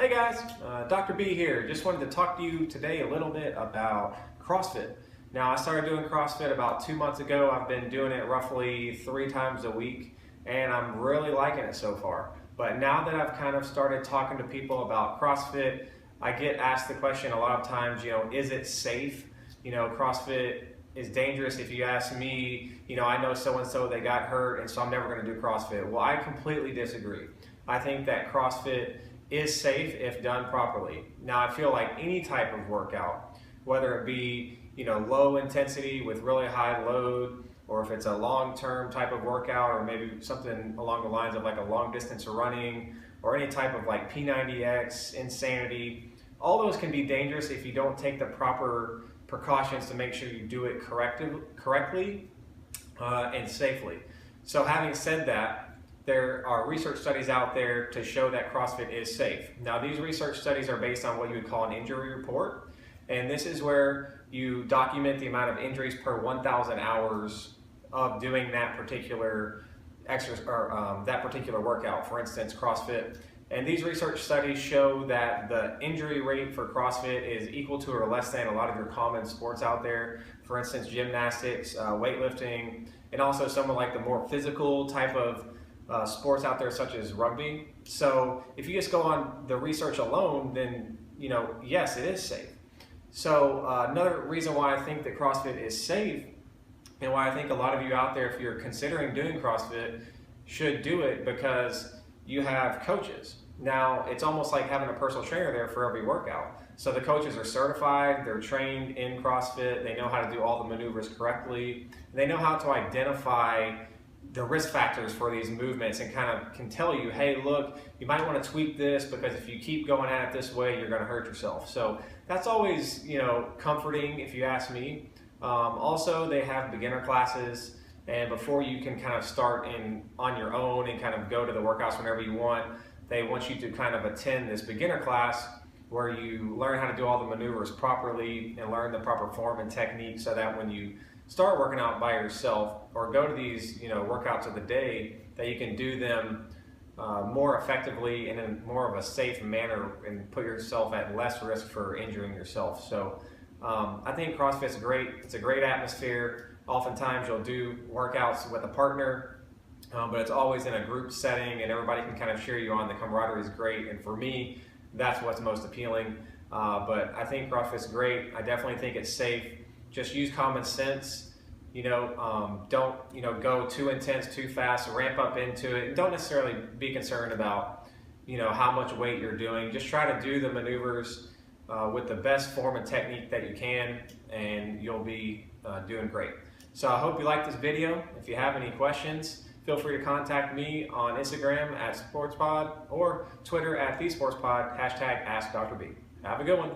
Hey guys, Dr. B here. Just wanted to talk to you today a little bit about CrossFit. Now I started doing CrossFit about 2 months ago. I've been doing it roughly 3 times a week and I'm really liking it so far. But now that I've kind of started talking to people about CrossFit, I get asked the question a lot of times, is it safe? CrossFit is dangerous. If you ask me, I know so-and-so, they got hurt and so I'm never going to do CrossFit. Well, I completely disagree. I think that CrossFit is safe if done properly. Now I feel like any type of workout, whether it be low intensity with really high load, or if it's a long-term type of workout, or maybe something along the lines of like a long distance running, or any type of like P90X, insanity, all those can be dangerous if you don't take the proper precautions to make sure you do it correctly and safely. So having said that, there are research studies out there to show that CrossFit is safe. Now these research studies are based on what you would call an injury report, and this is where you document the amount of injuries per 1,000 hours of doing that particular exercise or that particular workout, for instance CrossFit. And these research studies show that the injury rate for CrossFit is equal to or less than a lot of your common sports out there. For instance, gymnastics, weightlifting, and also some of like the more physical type of sports out there such as rugby. So if you just go on the research alone, then yes, it is safe. So another reason why I think that CrossFit is safe, and why I think a lot of you out there, if you're considering doing CrossFit, should do it, because you have coaches. Now it's almost like having a personal trainer there for every workout. So the coaches are certified, they're trained in CrossFit, they know how to do all the maneuvers correctly, they know how to identify the risk factors for these movements and kind of can tell you, hey, look, you might want to tweak this because if you keep going at it this way, you're going to hurt yourself. So that's always, comforting if you ask me. Also, they have beginner classes, and before you can kind of start on your own and kind of go to the workouts whenever you want, they want you to kind of attend this beginner class where you learn how to do all the maneuvers properly and learn the proper form and technique, so that when you start working out by yourself or go to these workouts of the day, that you can do them more effectively and in more of a safe manner and put yourself at less risk for injuring yourself. So I think CrossFit's great. It's a great atmosphere. Oftentimes you'll do workouts with a partner, but it's always in a group setting and everybody can kind of cheer you on. The camaraderie is great, and for me, that's what's most appealing. But I think CrossFit's great. I definitely think it's safe. Just use common sense. Don't go too intense, too fast, ramp up into it. Don't necessarily be concerned about how much weight you're doing. Just try to do the maneuvers with the best form and technique that you can, and you'll be doing great. So I hope you liked this video. If you have any questions, feel free to contact me on Instagram @SportsPod or Twitter @TheSportsPod, #AskDrB. Have a good one.